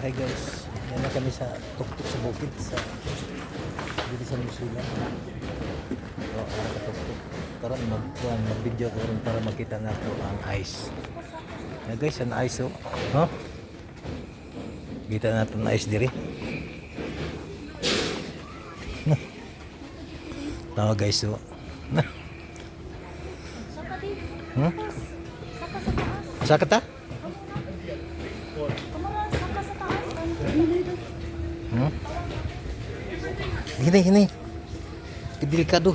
Hi guys, yan na kami sa tuktok sa bukid sa dito sa New Zealand. So, ka tuktok. Karon mag-video ko rin para makita nato ang ice. Yan guys, ang ice oh. Huh? Kita nato ang ice diri. Tawa guys oh. Hmm? Saka ta? Hmm? Hini. Delikado.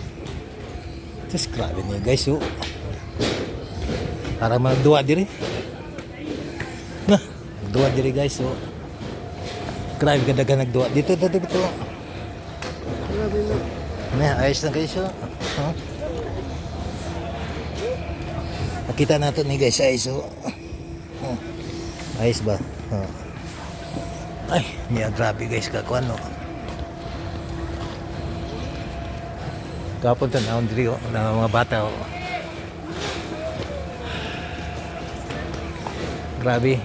Just grabe niya guys oh. Para magduwa diri. Magduwa diri guys oh. Grabe ka daga nagduwa. Dito. Grabe mo. Ayos na guys oh. Huh? Nakita natin ni guys ayos oh. Ayos ba? Ay, niya grabe guys kakuan no. Kapon tanawon diri oh, na mga bata oh. Grabe.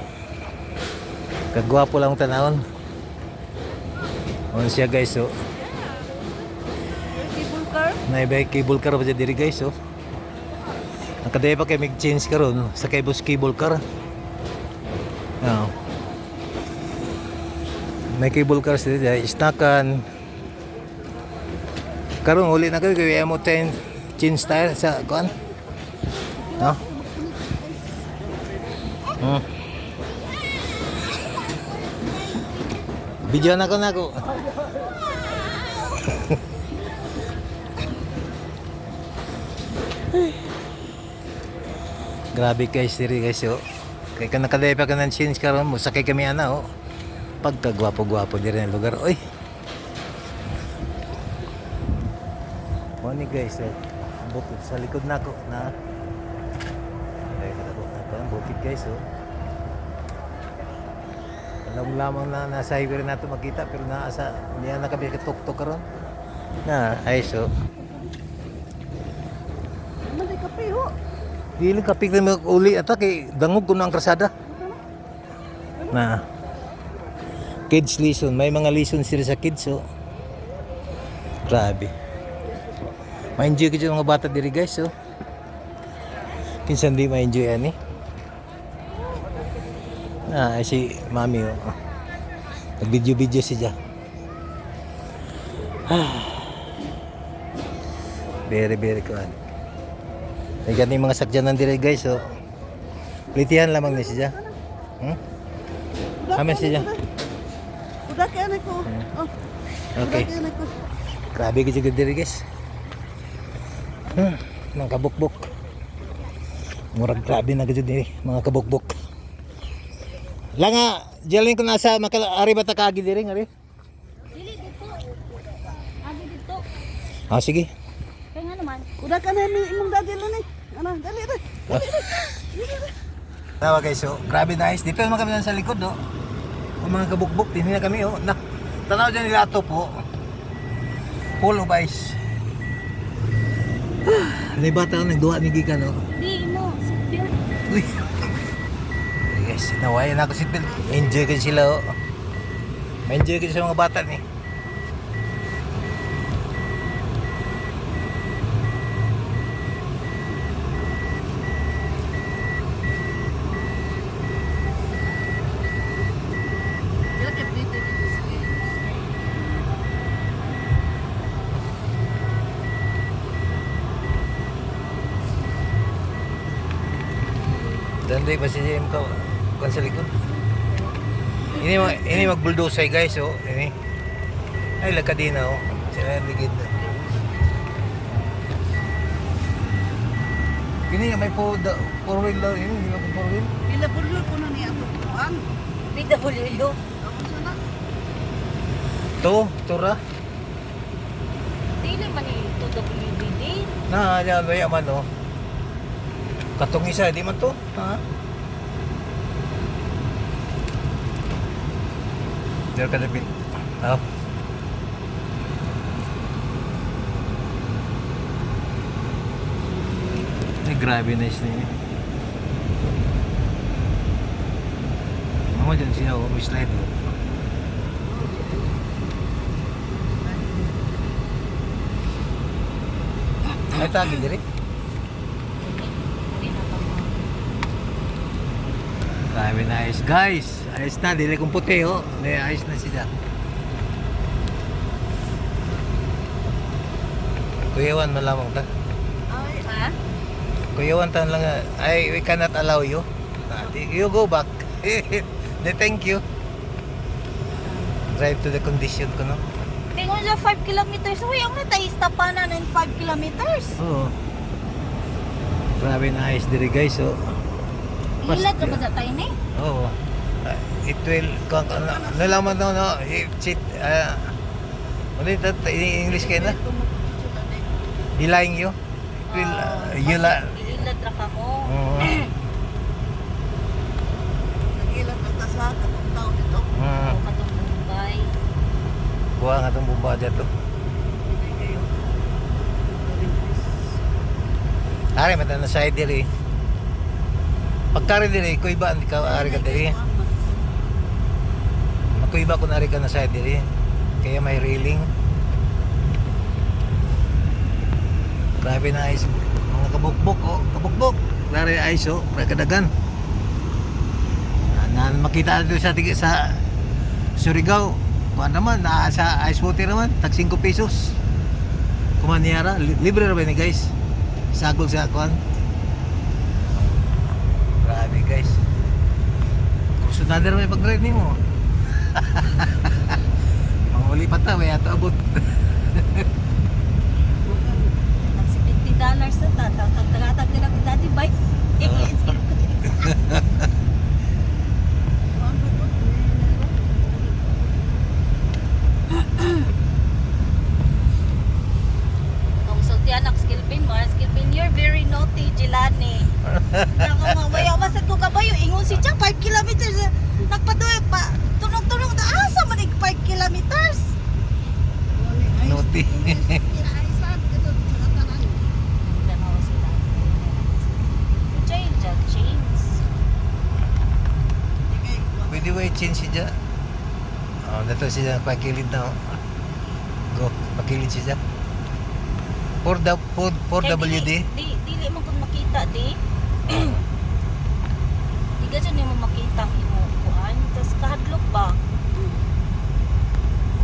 Kagwapo lang tanawon. On siya guys oh. Cable car? Naibay cable car ba diri guys oh. Nakadaya pa kay mag-change karon sa cable car. Oh. May cable car sila snakan. Karon uli na kayo kaya mo 10 change tire sa kuan. No? Video na ko. Grabe guys, diri guys oh. Kaya ka nakadaya pa ka ng change karon mo sakay kami ana oh. Pagkagwapo-gwapo diri ng lugar. Oy. Money guys oh. Bukid sa likod nako na. Ay kadabot na to, bukid guys oh. Alam lamang na nasa highway nato makita pero naasa niya na kami katok-tok karon. Na ayos oh. Mali kape ho. Dili kapik na uli ata kay dangog kuno ang krasada. Na kids lesson, may mga lesson sila sa kids oh. Grabe. Ma-enjoy ko yung mga bata diri guys oh. Kinsan di ma-enjoy ani. Si mami oh. Nag-video siya. Very kuan. May ganing mga sakyanan dire guys oh. Litihan lamang ni siya. Amen siya. Udah kaya na ko. Oh. Okay. Grabe ka juga dire guys. Nang kabukbok. Murag grabe na gud diri mga kabukbok. Langa, jalin ko nasa makalaari ba ta kaagi dire ngari? Dili dito. Agi dito. Ah sige. Kaya nga naman. Udah ka na imong dadilo ni. Ano, dali. Tawa guys, so grabe nice. Dito naman kami sa likod, no. Ang mga kabukbok, din na kami, oh. Tanaw dyan nila ito po. Full of ice. May bata ko nagduwa ni Giga, no. Di mo, seatbelt. Uy. Guys, nawayan ako seatbelt. Enjoy ko sila, oh. Enjoy ko sa mga bata, ni. Danday pa si Jim ko kan sa likod. Ini mag-bulldozer guys oh. Ini. Ay lakadina oh. Sila ligid. Kini may po four wheel daw ini, di ba po four wheel? Pila bulyo ko na niya ato kuan. PWU. Tura. Dili man ni PWD. Na, yan ba yaman oh. Katong isa, di man to, ha? Diyan ka napin. Oh. Ay, grabe na niya. Mama dyan siya, may slide. Ay tagi diri. Grabe na ayos guys. Ayos na, dili kong puti oh. Ayos na siya. Kuyawan malamang ta. Ay, ha? Kuyawan ta lang. We cannot allow you. You go back. Thank you. Drive to the condition ko no. Tingon sa 5 kilometers. Uy, ang nataista pa na ng 5 kilometers. Oo. Grabe na ayos diri guys oh. Ilat na ba sa tayo ni? Oo. It will nalaman daw no cheat ano ito in English kaya na? Lying you. It will you la. Ilat ra ka mo. Oo. Nag-ilat na ta sa katong taon nito. Katong Mumbai. Buha nga itong bumba dyan to. Ari mata na side diri. Pagkari diri ko iba hindi ka ari ka diri. Ako iba ko nari ka na side diri. Kaya may railing. Grabe na ayos. Mga kabukbok oh, kabukbok. Grabe ayos oh, kadagan. Na makita dito sa Surigao. Kuan naman na sa ice water naman tag 5 pesos. Kumanyara, libre ra ba ni guys? Sagol sa kuan. Grabe guys. Gusto na rin may pag-drive ni mo. Manguli pa ta, may ato abot. Nag $50 sa ta. Tapos tagatag nila kung dati ba? Kung sultianak skilpin mo, skilpin, you're very naughty, Jelani. Nakawayaw masad ko kabayo, ingon si Chang, 5 kilometers. Nagpaduay pa, tunong-tunong na asa man 5 kilometers. Naughty. Pwede ba i-change siya? Oh, dato siya pakilid na. Go, pakilid siya. For WD. Dili mo kung makita di. Di ka dyan mo makita ang imo kuhan. Tapos kahadlok ba?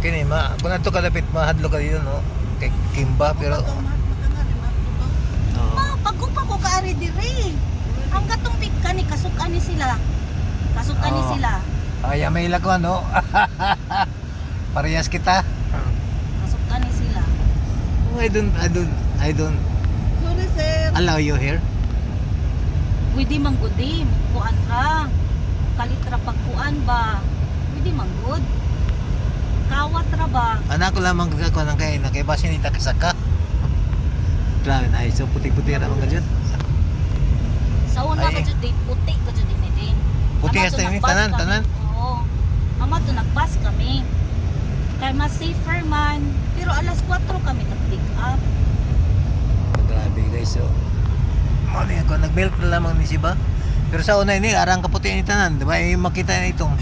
Kini kung nato kalapit mahadlo ka dito no. Kay Kimba pero Pagkupa ko kaari diri. Ang katong pika ni kasukan ni sila. Kasukan ni sila. Ay, may ilag ko ano. Parehas kita. Kasukan ni sila. I don't Sorry sir. allow you here. Pwede manggudim. Kuan ka. Kalitra pagkuan ba? Pwede manggud. Kawat ra ba? Anak ko lamang gagawa ng kain na kay basin ita kasaka. Grabe na ay so puti-puti ra mga jud. Sa una Ay. ka jud di puti ka jud din. Puti Ama as to tayo, nagbus tanan, kami. tanan. Oo. Ama to nagbus kami. Kaya mas safer man. Pero alas 4 kami nag-pick up. Grabe guys so. Ano yan ko nag-milk na lamang ni Siba. Pero sa una ini arang kaputi ni tanan, di ba? Yung makita na itong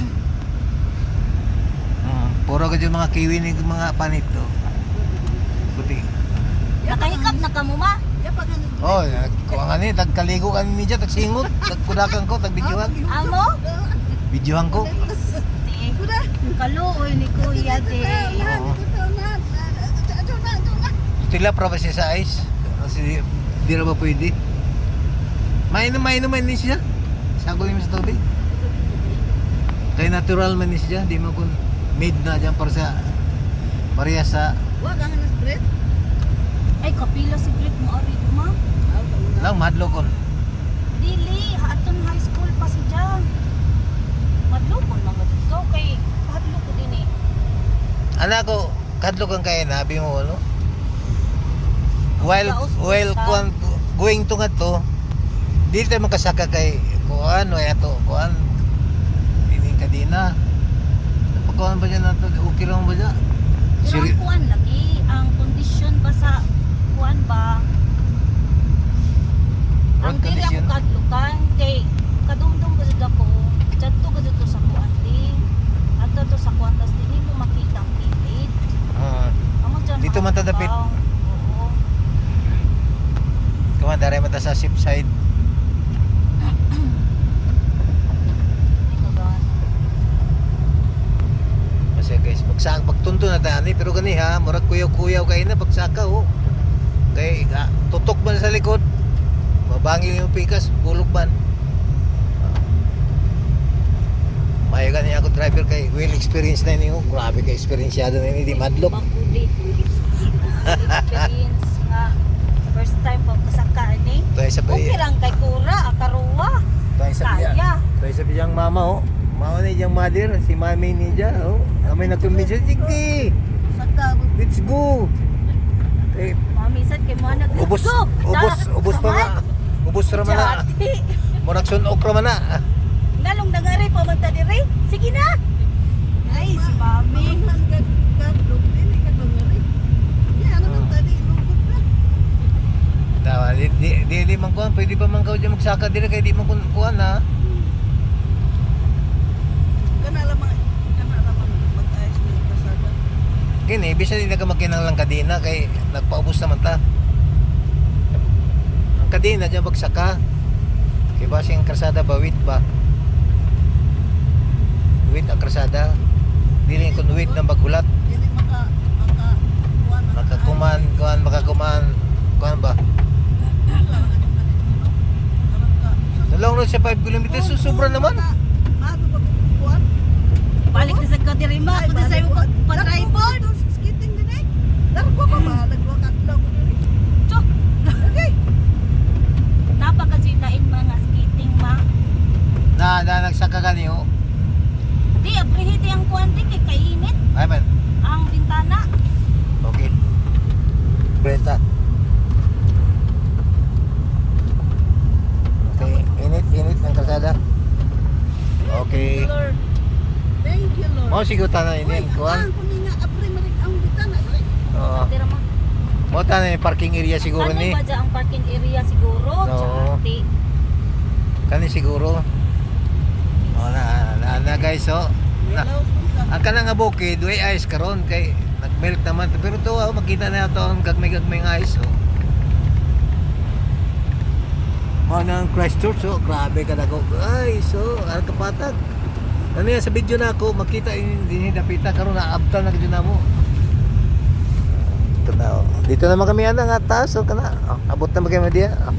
puro ka dyan mga kiwi ni mga panit to. Puti. Nakahikap na ka mo ma? Oh, kuha nga ni, tagkaligo ka ni dyan, tagsingot, tagkudakan ko, tagbidyohan. Amo? Videohan ko. Di. Kaluoy ni Kuya di. Oo. Tila pa ba siya sa ice? Kasi di na ba pwede? Mainom man ni siya. Sagol niya sa tubig. Kaya natural man ni siya, di mo kung made na dyan para sa parehas sa Wag ang spread. Ay kapila si Greg mo ari ma. lang madlo kon. Dili, aton high school pa si Jan. Madlokon mga dito kay hadlok ko din eh. Anak ko, kadlo kang kaya nabi mo ano? While going to nga to, di tayo makasaka kay kuan o yato, kuan. Ini kadina. Pagkuhan ba dyan nato? Okay lang ba dyan? Pero ang kuan lagi, ang kondisyon ba sa kuan ba? Road Ang dili condition? ako kadlukan kay kadumdum ko jud ako. Jadto ko jud to sa kuan di. Ato to sa kuan tas dili mo makita ang pilit. Amo dyan Dito man tadapit. Oo. man dari mata sa ship side. Kasi guys, pagtunto na tayo ni pero gani ha, murag kuyaw-kuyaw kay na pagsaka oh. Kay tutok man sa likod. Mabangil yung pikas, bulog man. May gani ako driver kay well experience na niyo. Grabe kay experienceado na ni di madlok. Experience nga. First time pagkasaka ni. Tayo sa Okay lang kay Kura, akaruwa. Tayo sa biya. Kaya. Tayo sa biyang mama oh. Mama ni diyang mother, si mami ni dya oh. Kami nagkumbinsi, sige. Saka Let's go. Eh, mami sad kay mo nag ubos pa nga. Ubos ra man na. Murag sunok ra man na. Ngalong dangari pa man ta diri. Sige na. Ay si mami. Tawa, di man kuan, pwede pa man kaw dyan magsaka diri kay di man kuan ha. Kini, bisa din nagamaginang lang kadina kay nagpaubos naman ta. Ang kadina dyan pagsaka. Kaya ba siyang krasada ba? Wait ba? Wait ang krasada. Dili kung wait ng bagulat. Makakuman ba? Nalong rin siya 5 km, so sobra naman. Balik na sa kadirima, ako na sa'yo pa-tripod. Napakasinain mga skating ma. Na nagsaka ka niyo. Di, aprihiti ang kuwanti kay kainit Ay man. ang bintana. Okay. Brenta. Okay, init ang kalsada. Okay. Thank you, Lord. Mo sigutan na inin kuan. Oo. Tira ma. Mo ta na yung parking area siguro Ano ni. ba dyan ang parking area siguro? Oo. Tsaka, Kani siguro. Oh na guys oh. Na, ang kanang nga bukid, way ice karon kay nagmelt naman pero to makita na to ang gagmay nga ice oh. Mo nang Christchurch oh, grabe ka dako. Ay so, ang kapatag. Ano yan sa video na ako, makita din dapita karon na abtan na gyud namo. Ito na oh. Dito naman kami ana nga taas oh kana. Oh, abot na magay dia. Oh.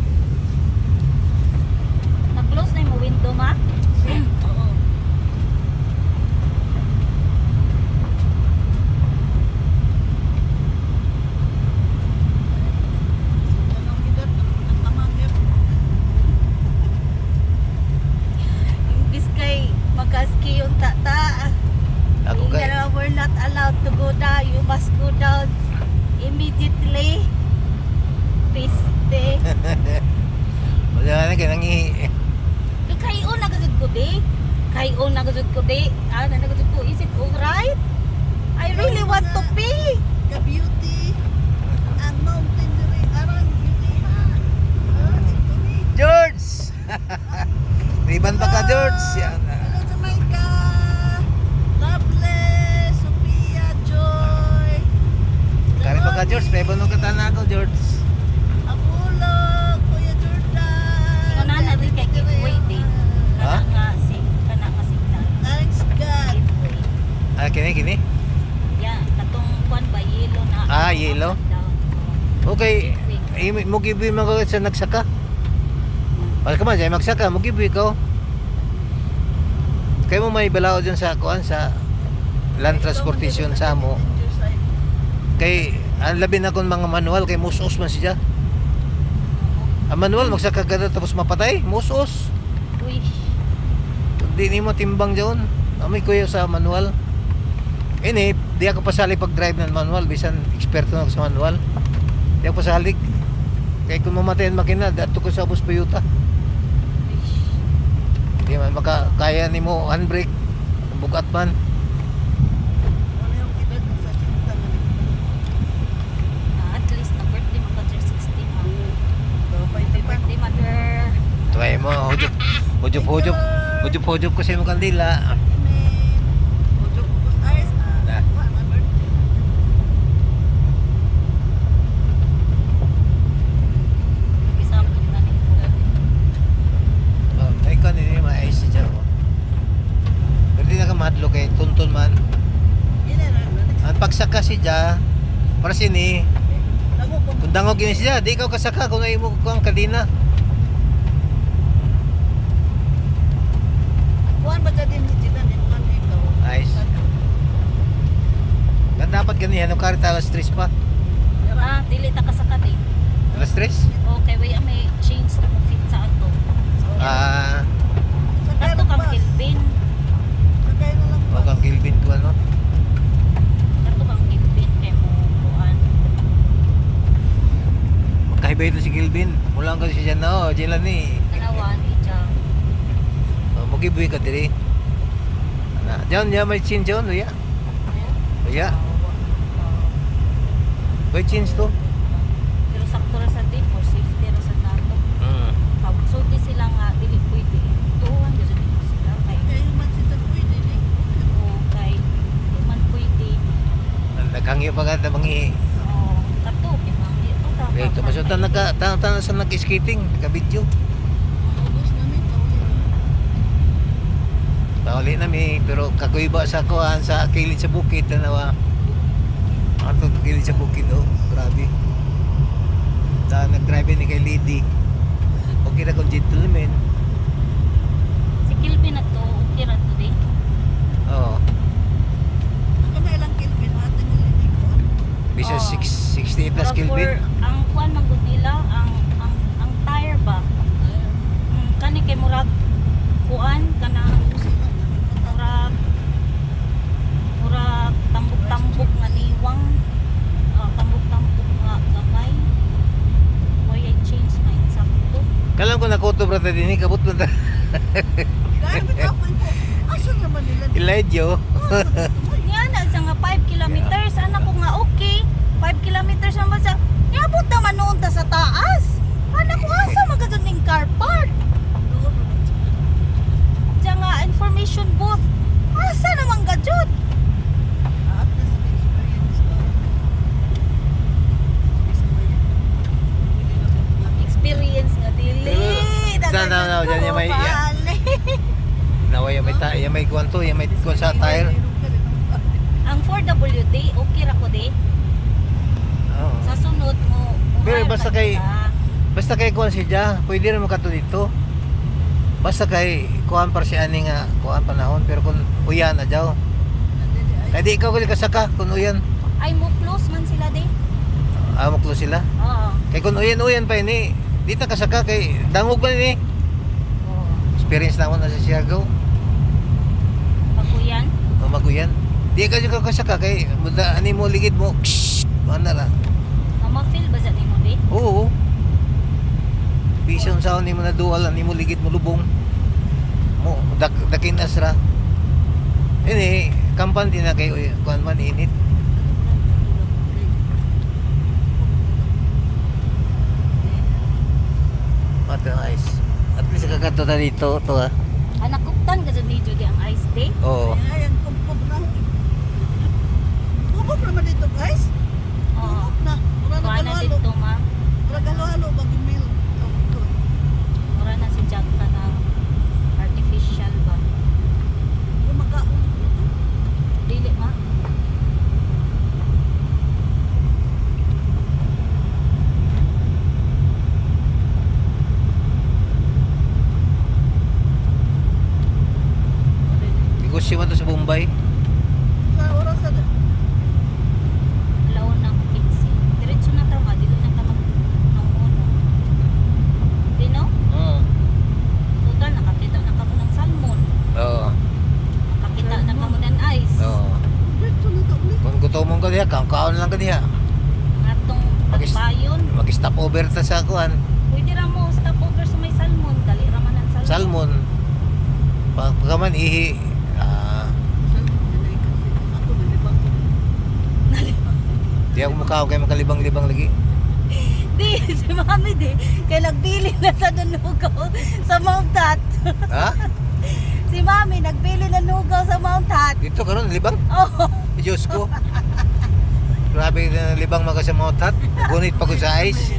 na-close na yung window ma? Oo. Imbis kay mag-ski yung tata. Ako kay We're not allowed to go down. You must go down immediately. Piste. wala na kay nangi. Kayo na gazud ko di. Kayo na gazud ko di. Na gazud ko. Is it alright? I really want to pee. Ka-beauty ang mountain diri aron beauty ha. Ito ni. George! Riban pa ka, George? Yan. Hello Jamaica. Loveless, Sophia, Joy. Kari pa ka, George? Pebo nung katana ako, George. Abulo, Kuya Jordan. Ikaw na natin kay giveaway din. Ha? Kana nga signal. Thanks God. Giveaway. Kini? Yeah, katong kwan ba yellow na. Yellow? Okay. Mo giveaway man ko sa nagsaka. Pag ka man, siya magsaka, mo giveaway ko. Kaya mo may balao dyan sa kuan sa land transportation sa mo. Kay ang labi na kung mga manual kay musos man siya. Ang manual magsaka ka na tapos mapatay, musos. Uy. Di ni mo timbang dyan. Amoy kuya sa manual. Ini, di ako pasali pag drive ng manual bisan eksperto na ako sa manual. Di ako pasali. Kaya kung mamatay ang makina, dato ko sa bus payuta. Di man makakaya ni mo handbrake. Bukat man. Ano yung edad mo sa sinta nga At least na birthday mo ka 16 ha. Happy Birthday mother. Tuway mo, hujop kasi mo kandila. Ojo ko ayos na. Na. Wa na birthday. Bisa mahadlo kay tunton man. Ang pagsaka siya para sini kung dangog yun siya, di ikaw kasaka kung ay mo ko ang kadina. Kuan ba din sila ni kuan ikaw? Nice. Dan dapat ganyan, ano karita alas 3 pa? Ah, dili ta kasakat eh. Alas 3? Okay, wait, may chains na mo fit sa ato. So, Ah, Sakay ato lang kang bus. Kilbin. Sakay na lang wag bus. ang Kilvin ko ano. Ato kang Kilbin kay mo kuan. Magkaiba ito si Kilvin. Mula ko siya na, oh, dyan lang ni. Dalawa ni Jang. Magibuhi ka diri. Diyan, may chin dyan, luya. Luya. May chins to. Pero sakto ra sa day for safety ra sa nato. Pag sulti sila nga dili pwede. Tuwan gyud mo sila kay Kaya man sila pwede ni. o kay di man pwede. Naghangyo pa ka mangi. Oh, kato bimang ito ta. Dito masutan nagka sa nag-skating, nagka-video. Ubos na mi Pauli na mi, pero kakuiba sa kuhan sa kilid sa bukid tanawa. Ato kilid sa bukid oh, grabe. Ta nag-drive ni kay Lady. Okay na kung gentleman. Si Kilbin na to, okay ra to di. Oo. Ako na ilang kilpin atin nila kuan. Bisa Oo. 68 plus Pero Kilvin. for ang kuan man gud nila, ang tire ba. Kani kay murag kuan kanang murag tambok-tambok nga niwang. Tambok-tambok nga gamay. Why change na insakto. Kalam ko nakuto brata din kabut man ta. Gano'n bitapoy ko. Asa naman nila? Iladyo. Nga na sa nga 5 kilometers anak ko nga okay. 5 kilometers naman sa niabot naman noon ta sa taas. Anak ko asa magkatod ning car park. Diyan nga information booth. Asa naman gajud? At least experience ko. Experience nga dili. No, dyan yung may- Nawa yung may kuwan to, yung may kuwan sa tire. Ang 4WD okay ra ko di. Oo. Sa sunod mo Pero hire basta man kay- kita. Basta kay kuwan siya, pwede rin makato dito. Basta kay kuwan par si ani nga kuwan panahon, pero kung uyan na jaw. Kaya di ikaw kasi kasaka kung uyan. Ay mo close man sila di. Amok lo sila. Oo. Kay kung uyan pa ini, di ta kasaka kay dangog pa ni. Oo. Experience na na sa Siargao. Pakuyan. Maguyan. Di ka juga kasaka kay muda ani mo ligid mo. Mana ra. Ma-feel ba sa nimo di? Oo. Bison sa ni mo na dual ani mo ligid mo lubong. Mo dakin asra. Ini kampan din na kay kuan man init. Mata ice. At least kakato ta dito to ah. Anakuptan ka sa ni Judy ang ice day. Oo. Ayan, kumpog na. Kumpog naman dito guys. Oo. Kumpog na. Mura na Kuha na halo-halo. dito ma. Mura halo-halo. Mag-email. Mura na si Jack ka ng artificial ba? Kumakaon. Dili ma. Negosyo man to sa Bombay. Sa oras sa Laon ng 15. Diretso na tayo nga. Dito na tayo mag-uno. Di no? Oo. Total, nakakita na kamo ng salmon. Oo. Nakakita na kamo ng ice. Oo. dito na ito ulit. Kung gutomon ka diha, kaon lang ka diha. Atong Mag-is- pagbayon. Mag-stop over ta sa kuan. Pwede ra mo stop over sa may salmon. Dali ra man ang salmon. Salmon. Pagkaman ihi. Ako nalibang ko. Di ako mukha kay makalibang-libang lagi. Di, si mami di. Kaya nagbili na sa nunugaw sa Mount Hat. Ha? Si mami nagbili na nugaw sa Mount Hat. Dito karon libang. Oh, Diyos ko. Grabe na libang mga sa motat. Gunit pa ko sa ice.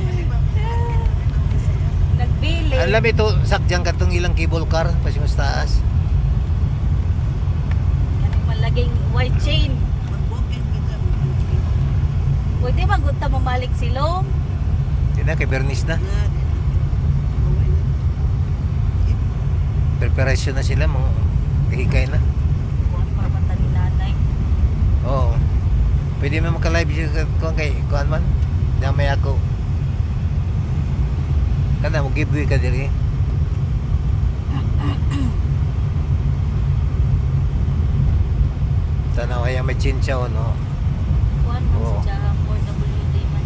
nagbili. Alam ito, sakyang katong ilang cable car. Pasimos taas. May chain. Mag-walking kita. Pwede magunta mamalik silong. Hindi na, kay Bernice na. Preparation na sila, mga hikay na. Kuhan pa mata ni nanay. Oo. Pwede mo maka-live siya kay kuan man. Damay ako. Kana mo giveaway ka diri. Tanaw ay may chinchaw no. Kuhan man Oo. siya for WD man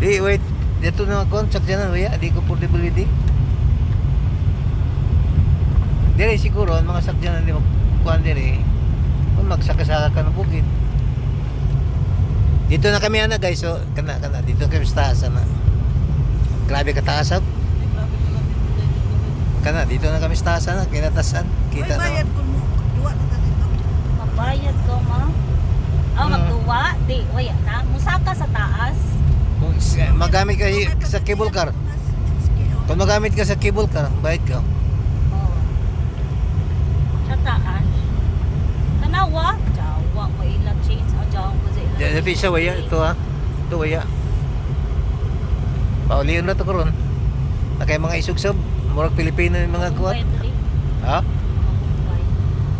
Di wait, dito na contract dyan waya, di ko for WD. Dire siguro ang mga sakyanan di magkuhan dire. Kung magsakasaka ka ng bukid. Dito na kami ana guys, so kana dito kami sa taas na. Grabe kataas ah. Kana dito na kami sa taas na, kinatasan. Kita May bayad na. ko mo. Duwa na ka dito. Mabayad ko ma. Magduwa. Di, waya na. Musaka sa taas. Kung magamit ka sa cable car. Kung magamit ka sa cable car, bayad ka. Oo. Sa taas. Tanawa. Jawa. May ilang chains. Jawa ko sa ilang. Jadi siya waya ito ha. Ito waya. Pauliyon na to karon. Na kay mga isugsab, murag Pilipino yung mga kuat. Ha?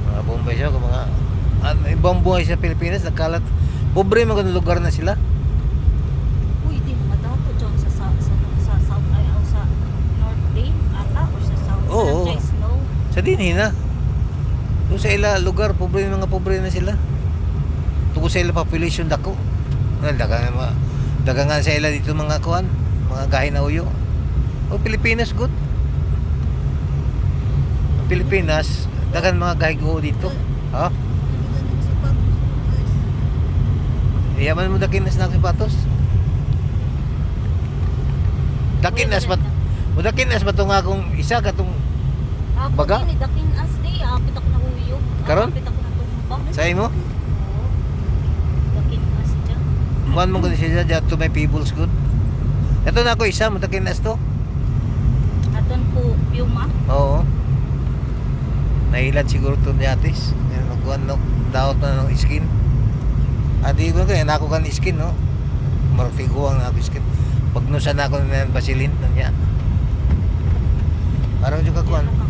Mga Bombay siya, kung mga ibang buhay sa Pilipinas, nagkalat. Pobre mga lugar na sila. Uy, di mga dato dyan sa South ay o sa North Day ata o sa South. Oo. Sa Snow. Sa dinhi na. Doon sa ila lugar, pobre mga pobre na sila. Tungkol sa ila population dako. Dagangan sa ila dito mga kuan, mga gahi na uyo. O Pilipinas good. Ang Pilipinas, dagan mga gahi ko dito. Ha? Iyaman mo dakinas na sapatos. Dakinas ba? Mo dakinas ba tong akong isa katong Ako Baga? din, daking as day. Pita ko na huyo. Karon? Pita ko na tumbang. sa imo? Oo. Daking as dyan. Kuan mo ko siya dyan to my people's good. Ito na ako isa, mo dakinas to. Aton po, Piuma. Oo. Nahilad siguro to ni Atis. Magkuhan no, daot na ng skin. Adi ba kaya nako kan skin no? Marfiguang ako skin. Pag nusan ako ng basilin niya. Parang juga kuan. Kamu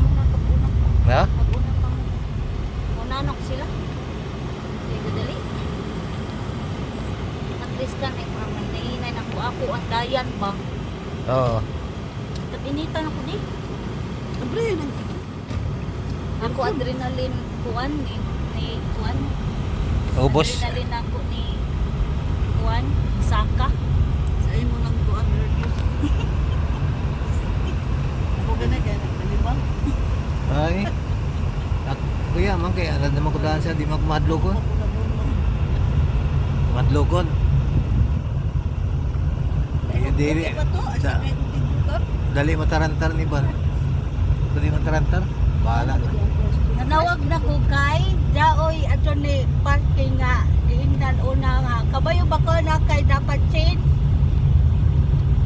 na kapunang pa. Ha? Kapunang pa mo. Unanok sila. Dito dali. At least ka na yung may nahinay na ako ang dayan ba. Oo. Tapinitan ako di. Abre, nang Ako adrenaline kuan ni kuan. Ubos. Adrenaline ako ni kuan. Saka. sa imo lang duan review. Ako ganay kaya nagtalibang. Ay. Kuya, man kay alad naman ko daan sa di magmadlogon. Ako na mo. Madlogon. Dili. Ba to? Sa Sa- lugar? Dali matarantar ni Ban. Dali matarantar. Bahala na. Nanawag na ko kay Jaoy ato ni parking nga giingnan una nga kabayo ba ko na kay dapat change.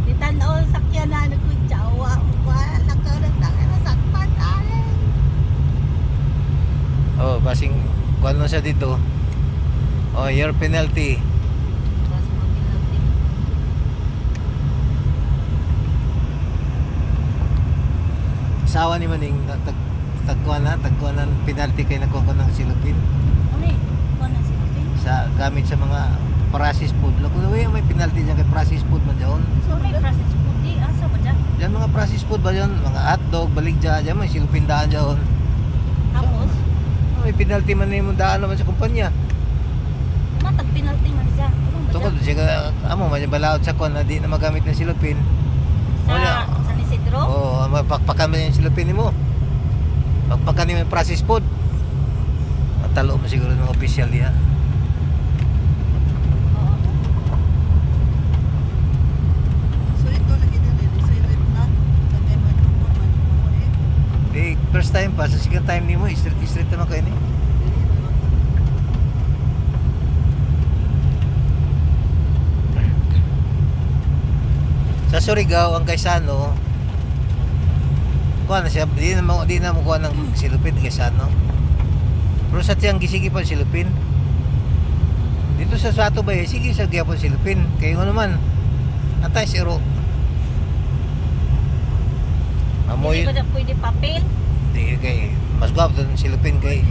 Ditanaw sakyan na ko Jawa wala ka na tayo sakpan ay. Oh, basing kuan mo siya dito. Oh, your penalty. Bas mo pinalti. Sawa ni Maning tagkuan ng penalty kay nakuha ko ng silupin Ani, kuan na sila pin. sa gamit sa mga processed food. Lako na may penalty diyan kay processed food man diyon. So may process food di asa ba dyan? Diyan mga processed food ba diyon? Mga hotdog, baligja, diyan may silupin daan diyon. Tapos May penalty man nimo daan naman sa kumpanya. matag penalty man siya. Ano ba Tungkol dyan? siya amo man balaod sa kuan na di na magamit ng silupin. Wala. Sa Isidro? Oo, mapakpakan mo yung silupin mo. Pagpakan mo yung processed food. Matalo mo siguro ng official niya. Oo. So ito lagi din silent na. Tagay man ko man Eh, first time pa, sa second time ni mo, straight naman kayo ni. Sa Surigao, ang Kaisano, kuha na siya, di na mo kuha ng silupin ng Kaisano. Pero sa tiyang gisigi pa silupin. Dito sa Sato Bay, sige sa gyapon silupin. Kaya nga naman, atay siro. Amoy, Hindi ba na pwede papel? di kay, mas gwapo ng silupin kay,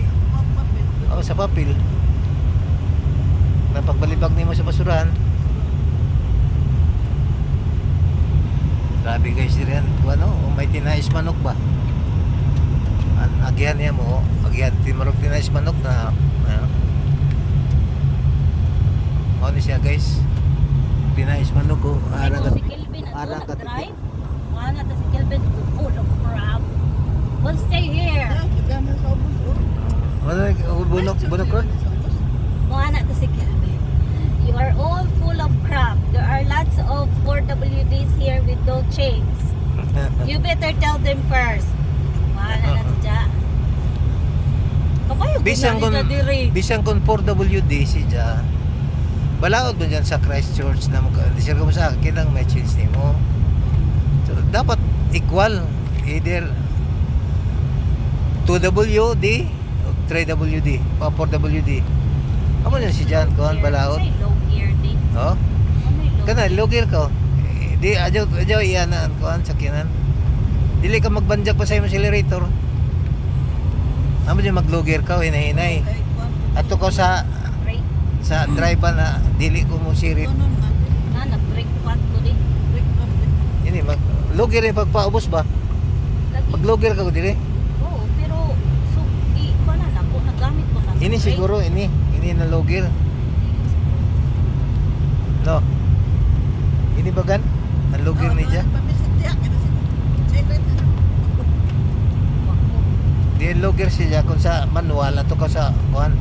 oh, sa papel. Napagbalibag nimo sa basurahan. Grabe guys, diyan, ano, may tinais manok ba? Agihan niya mo, agihan timarok tinais manok na, ano, ano siya guys, tinais manok ko, Ito si Kelvin arang ang ka- drive. Wala na si Kelvin full of crap. We'll stay here. bunok ko? Wala na si Kelvin. You are all full of crap. There are lots of 4WDs here with no chains. You better tell them first. Wala na si Ja. Kapayo Bisang kon, bisang kon 4WD si Ja. Balaod mo dyan sa Christchurch na hindi siya mo sa akin lang may change ni mo. So, dapat equal. Either 2WD o 3WD o 4WD. Amo yan si Jan kuhan balaod. Say low gear din. Oh? May low Kana gear. logir ko. Di adyo iyan na kuhan sakyanan. Dili ka magbanjak pa sa imong accelerator. Amo dyan maglogir ka hinay-hinay. Ato ko sa Brake. driver na dili ko mo sirit. Na nag-brake pat ko din. Ini mag logir yung pagpaubos ba? Lagi. Maglogir ka ko dili. Oo, pero so ko na ako nagamit ko na. Ini siguro ini na logir. No. Ini bagan ang logir ni Ja. Di logir siya kung sa manual ato ka sa kuan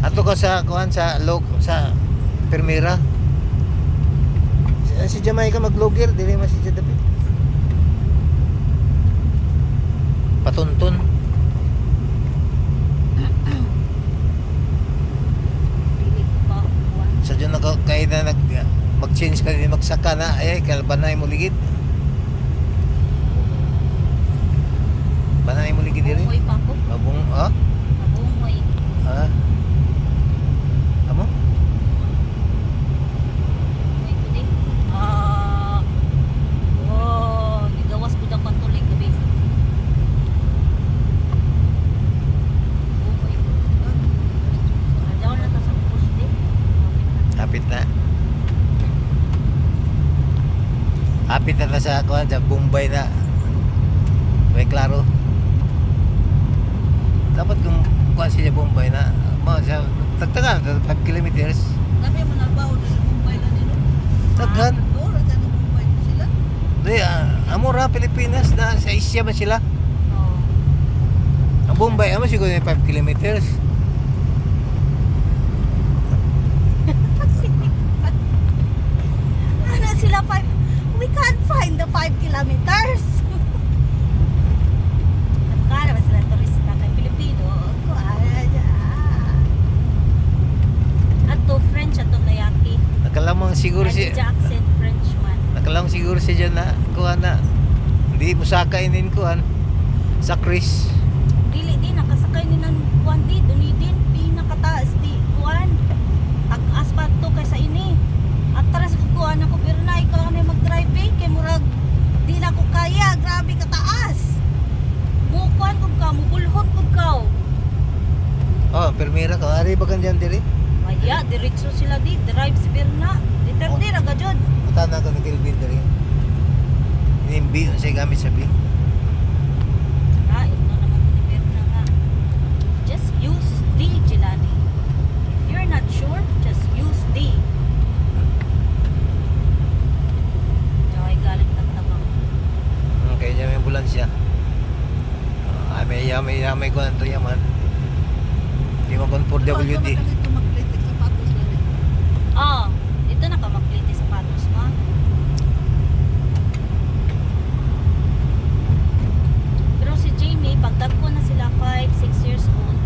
ato ka sa kuan sa sa permira. Si Jamaica maglogir dili man si David. Patuntun. Sa dyan kaya na mag-change ka din magsaka na ay kalbanay mo ligid. Banay mo ligid diri. Bungoy pa ko. Abong Bungoy. Amo? Bungoy ko din. Oh, gigawas ko daw patuloy gabi. Bungoy ko. Adaw na ta sa push din. Hapit na. Hapit na sa kuan sa Bombay na. May klaro. Dapat kung kuan siya Bombay na sa tagtagan 5 kilometers. Taghan. Di amora Pilipinas na sa Asia man sila. Oh. Ang Bombay amo siguro 5 kilometers. Ano sila 5? We can't find the 5 kilometers. Nagkara ba sila turista kay Pilipino? Ato French ato layaki. Nakalamang siguro si Jackson Frenchman. nakalamang siguro si dyan na kuan na hindi mo sakainin kuan sa Chris. Dili din nakasakay ni nang kuan di duni din pinakataas di kuan. Tag-as pa to kaysa ini. At taras ko kuan ako pero na ikaw kami mag-drive kay murag di na ko kaya, grabe ka taas. Mo kuan kung ka, mo bulhot kung ka. Oh, permira ka. Ari ba kan dyan diri? Maya, diretso sila di, drive si Berna. Liter di, ragajod. Matana ka ni Kelvin diri. Nimbi siya gamit sa B. Ah, ito naman ni Berna nga. Just use D, Jelani. If you're not sure, just use D. Ay, galing tagtabang. Okay, dyan may ambulansya. May ko na ito yaman. Hindi mo kon 4WD. Ah, dito na ka magliti sapatos mo. Pero si Jamie, pagdag ko na sila 5, 6 years old,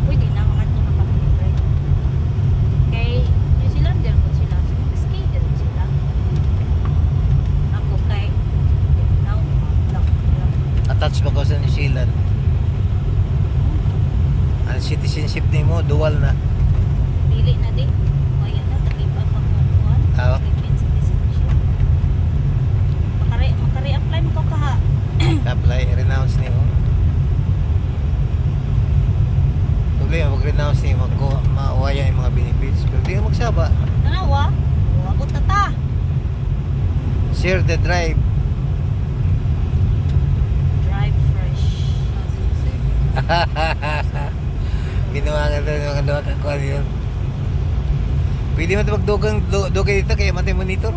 pwede na mga ito na pag-libre. Kay New Zealander po sila, skater sila. Ako kay, now, Attach pa ko sa New Zealand. citizenship nimo dual na. Dili na di. Waya na tagiba pa mo kuan. Oo. Philippine citizenship. Makare-apply mo ka kaha. Apply, renounce nimo. Problema pag renounce nimo ko mawaya yung mga benefits pero di ka magsaba. Tanawa. Abot na ta. Share the drive. Drive fresh. Ginawa nga ito mga doon ako ano yun. Pwede mo ito magdugay dito kaya matay monitor.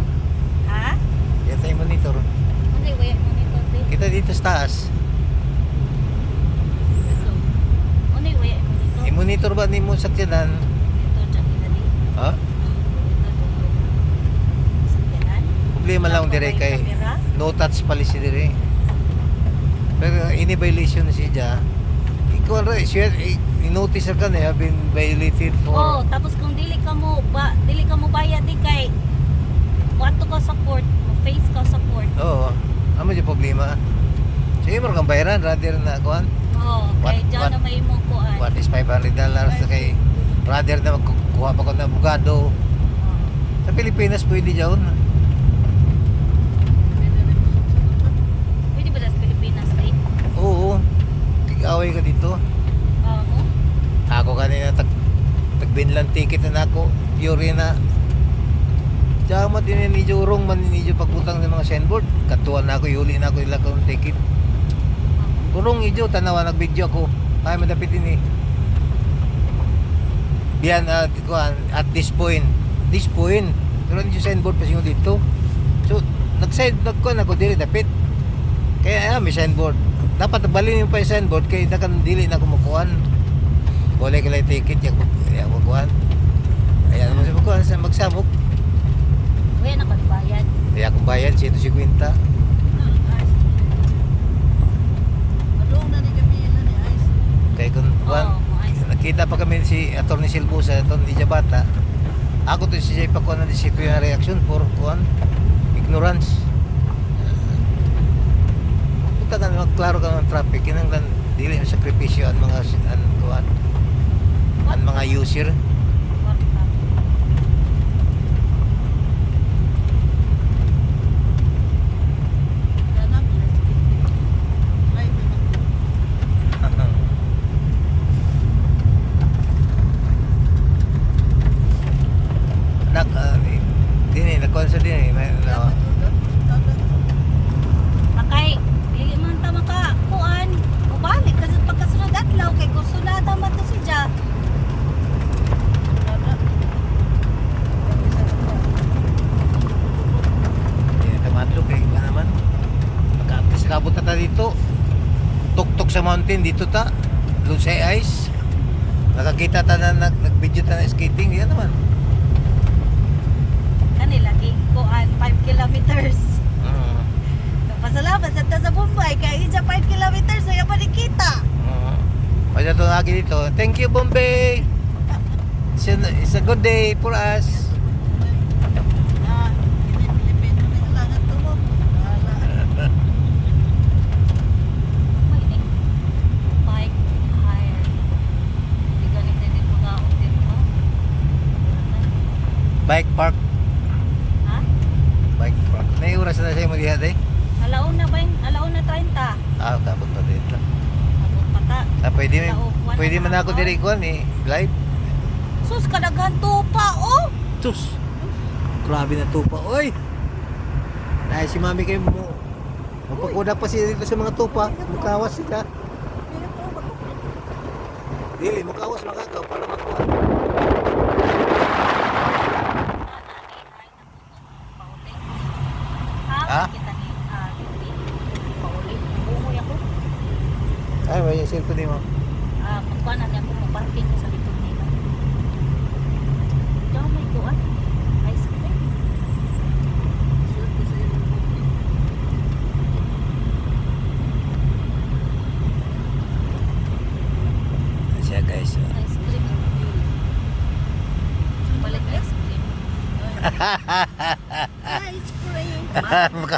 Ha? Kaya tayo monitor. Ano waya mo nito di? Kita dito sa taas. Ano waya mo nito? I-monitor ba ni mo sakyanan? Dito dyan kita di. Ha? Sakyanan. Problema lang dire kay Kamera. no touch policy dire. Pero ini violation na siya. Ikaw ra siya i-notice ka na have been violated Oh, for tapos kung dili ka mo bayad di kay wato ka sa court, mo face ka sa court. Oo. Ano yung problema? Sige mo kang bayaran rather na kuan. Oh, kay What- dyan na may mo kuan. What is $500 sa kay rather na magkukuha pa ko ng abogado. Sa Pilipinas pwede dyan. Pwede ba sa Pilipinas eh? Oo. Tig-away ka dito. Oo. Ako kanina tagbinlan ticket na ako. Pure na. Tsaka din ni Jurong man ni pagputang ng mga signboard. Katuan na ako, yuli na ako ilakaw ng ticket. Kurong ijo, tanawa nag-video ako. Ay, madapit ini. Biyan, at this point. Pero hindi yung signboard pa siya dito. So, nagkuhan ako, dili dapit. Kaya, may signboard. Dapat balin yung pa yung signboard, kaya nakan dili na kumukuhan. Wala ka lang ticket, yung kukuhan. Ayan naman siya kukuhan, sa magsabok. Kuya na bayad. Kaya akong bayan, 150. Madung na ni kami na ni Ice. Kaya kung kuhan, Oo, nakita pa kami si Atty. Silbusa, Atty. Jabata. Ako to siya ipakuha na disciplinary reaction for kuhan, ignorance. Punta ka na, magklaro ka ng traffic, yun ang dili yung sakripisyo ang mga kuhan, ang mga user. Ganap na Live na. Dini, nagkuhan sa dini. Makay, dili man ta maka kuan. Ubalik kasi pagkasunod adlaw kay kung sunada man to siya. Kamadlok eh, ba naman? Pagka-apis kabot na ta dito. Tuktok sa mountain dito ta. Lusay Ice. Nakakita ta na nag-video ta na skating. Yan naman. Kanila kuan 5 kilometers. Mm. Pasalamat sa Bombay kay isa 5 kilometers ay pa nakita. Pwede ito lagi dito. Thank you, Bombay! It's a good day for us. Ini Pilipino ni halangan tulog. Wala. May ni bike hire. Di ganit din mga hotel mo. Bike park. Ha? Bike park. May oras na siya mo diha day? Alauna 30. Ah, kabot pa dito. Abot pata. Pwede man ako diri ko ni live. Sus kadaghan tupa oh. Tus. Grabe na tupa. Oy. Dahil si Mami kayo mo. Magpakuda pa siya dito sa mga tupa. Mukawas sila. Dili, mukawas makakaw para magkuha. Ha? Kita ni Pauli. Bungoy ako. Ay, may yung cellphone mo. Magkuhan na niya ako parking ko sa likod nila. Diyan may kuhan. Ice cream. Swerte sa iyo. Siya guys. Ice cream. Balik ice cream. Ice cream. Maka